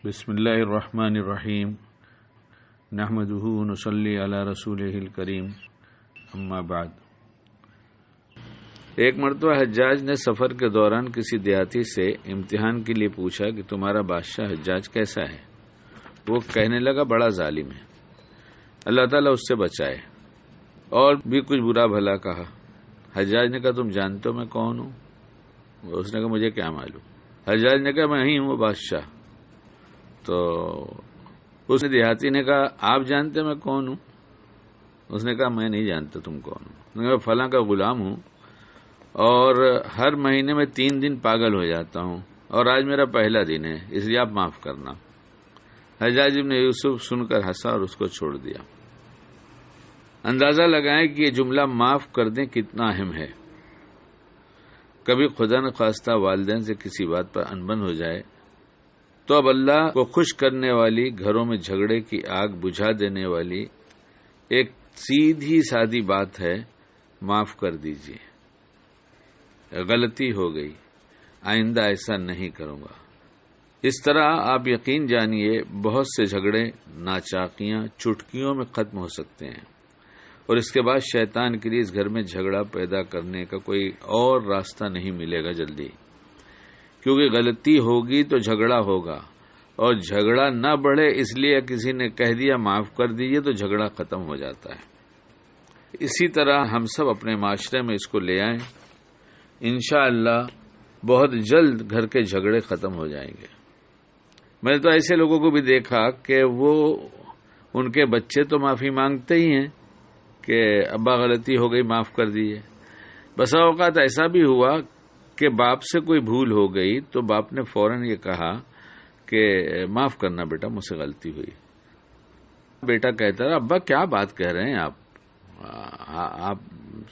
بسم اللہ الرحمن الرحیم نحمدہ ونصلی علی رسولہ الکریم اما بعد۔ ایک مرتبہ حجاج نے سفر کے دوران کسی دیہاتی سے امتحان کے لیے پوچھا کہ تمہارا بادشاہ حجاج کیسا ہے؟ وہ کہنے لگا بڑا ظالم ہے، اللہ تعالیٰ اس سے بچائے، اور بھی کچھ برا بھلا کہا۔ حجاج نے کہا تم جانتے ہو میں کون ہوں؟ اس نے کہا مجھے کیا معلوم۔ حجاج نے کہا میں ہی ہوں وہ بادشاہ۔ تو اس دیہاتی نے کہا آپ جانتے میں کون ہوں؟ اس نے کہا میں نہیں جانتا تم کون ہوں۔ اس نے کہا فلاں کا غلام ہوں اور ہر مہینے میں 3 دن پاگل ہو جاتا ہوں، اور آج میرا پہلا دن ہے، اس لیے آپ معاف کرنا۔ حجاج ابن یوسف سن کر ہنسا اور اس کو چھوڑ دیا۔ اندازہ لگائیں کہ یہ جملہ معاف کر دیں کتنا اہم ہے۔ کبھی خدا نخواستہ والدین سے کسی بات پر انبن ہو جائے تو اب اللہ کو خوش کرنے والی، گھروں میں جھگڑے کی آگ بجھا دینے والی ایک سیدھی سادی بات ہے، معاف کر دیجیے، غلطی ہو گئی، آئندہ ایسا نہیں کروں گا۔ اس طرح آپ یقین جانیے بہت سے جھگڑے ناچاقیاں چٹکیوں میں ختم ہو سکتے ہیں، اور اس کے بعد شیطان کے لیے اس گھر میں جھگڑا پیدا کرنے کا کوئی اور راستہ نہیں ملے گا جلدی، کیونکہ غلطی ہوگی تو جھگڑا ہوگا، اور جھگڑا نہ بڑھے اس لیے کسی نے کہہ دیا معاف کر دیجیے تو جھگڑا ختم ہو جاتا ہے۔ اسی طرح ہم سب اپنے معاشرے میں اس کو لے آئیں، انشاءاللہ بہت جلد گھر کے جھگڑے ختم ہو جائیں گے۔ میں نے تو ایسے لوگوں کو بھی دیکھا کہ وہ ان کے بچے تو معافی مانگتے ہی ہیں کہ ابا غلطی ہو گئی معاف کر دیجیے۔ بسا اوقات ایسا بھی ہوا کہ باپ سے کوئی بھول ہو گئی تو باپ نے فوراً یہ کہا کہ معاف کرنا بیٹا مجھ سے غلطی ہوئی۔ بیٹا کہتا ہے ابا کیا بات کہہ رہے ہیں آپ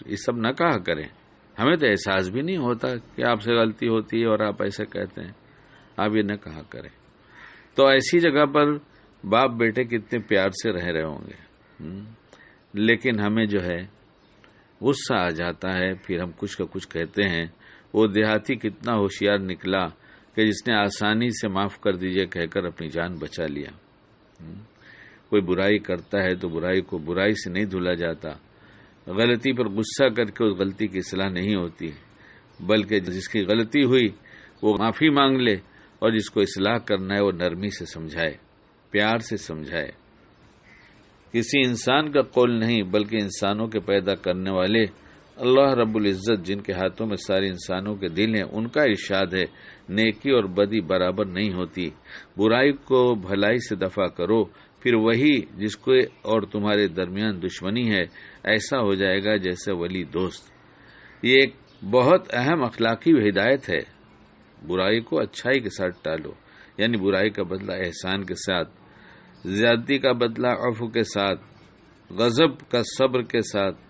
یہ سب نہ کہا کریں، ہمیں تو احساس بھی نہیں ہوتا کہ آپ سے غلطی ہوتی ہے اور آپ ایسے کہتے ہیں، آپ یہ نہ کہا کریں۔ تو ایسی جگہ پر باپ بیٹے کتنے پیار سے رہ رہے ہوں گے، لیکن ہمیں جو ہے غصہ آ جاتا ہے، پھر ہم کچھ کا کچھ کہتے ہیں۔ وہ دیہاتی کتنا ہوشیار نکلا کہ جس نے آسانی سے معاف کر دیجئے کہہ کر اپنی جان بچا لیا۔ کوئی برائی کرتا ہے تو برائی کو برائی سے نہیں دھلا جاتا، غلطی پر غصہ کر کے اس غلطی کی اصلاح نہیں ہوتی، بلکہ جس کی غلطی ہوئی وہ معافی مانگ لے، اور جس کو اصلاح کرنا ہے وہ نرمی سے سمجھائے، پیار سے سمجھائے۔ کسی انسان کا قول نہیں بلکہ انسانوں کے پیدا کرنے والے اللہ رب العزت جن کے ہاتھوں میں سارے انسانوں کے دل ہیں، ان کا ارشاد ہے نیکی اور بدی برابر نہیں ہوتی، برائی کو بھلائی سے دفع کرو، پھر وہی جس کو اور تمہارے درمیان دشمنی ہے ایسا ہو جائے گا جیسے ولی دوست۔ یہ ایک بہت اہم اخلاقی ہدایت ہے۔ برائی کو اچھائی کے ساتھ ٹالو، یعنی برائی کا بدلہ احسان کے ساتھ، زیادتی کا بدلہ عفو کے ساتھ، غضب کا صبر کے ساتھ،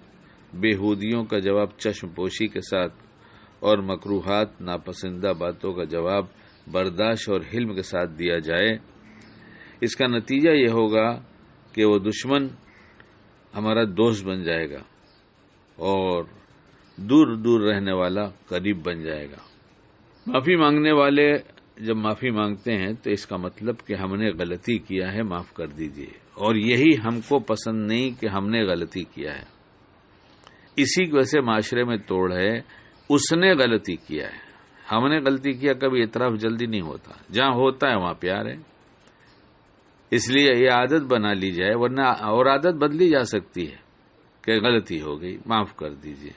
بےہودیوں کا جواب چشم پوشی کے ساتھ، اور مکروہات ناپسندہ باتوں کا جواب برداشت اور حلم کے ساتھ دیا جائے۔ اس کا نتیجہ یہ ہوگا کہ وہ دشمن ہمارا دوست بن جائے گا اور دور دور رہنے والا قریب بن جائے گا۔ معافی مانگنے والے جب معافی مانگتے ہیں تو اس کا مطلب کہ ہم نے غلطی کیا ہے معاف کر دیجیے، اور یہی ہم کو پسند نہیں کہ ہم نے غلطی کیا ہے۔ اسی کی وجہ سے معاشرے میں توڑ ہے، اس نے غلطی کیا ہے، ہم نے غلطی کیا کبھی اعتراف جلدی نہیں ہوتا، جہاں ہوتا ہے وہاں پیار ہے۔ اس لیے یہ عادت بنا لی جائے، ورنہ اور عادت بدلی جا سکتی ہے کہ غلطی ہو گئی معاف کر دیجیے،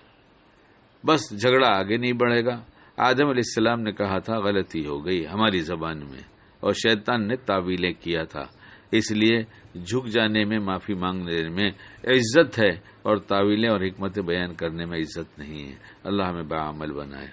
بس جھگڑا آگے نہیں بڑھے گا۔ آدم علیہ السلام نے کہا تھا غلطی ہو گئی ہماری زبان میں، اور شیطان نے تعویلیں کیا تھا، اس لیے جھک جانے میں معافی مانگنے میں عزت ہے، اور تعویلیں اور حکمت بیان کرنے میں عزت نہیں ہے۔ اللہ ہمیں باعمل بنائے۔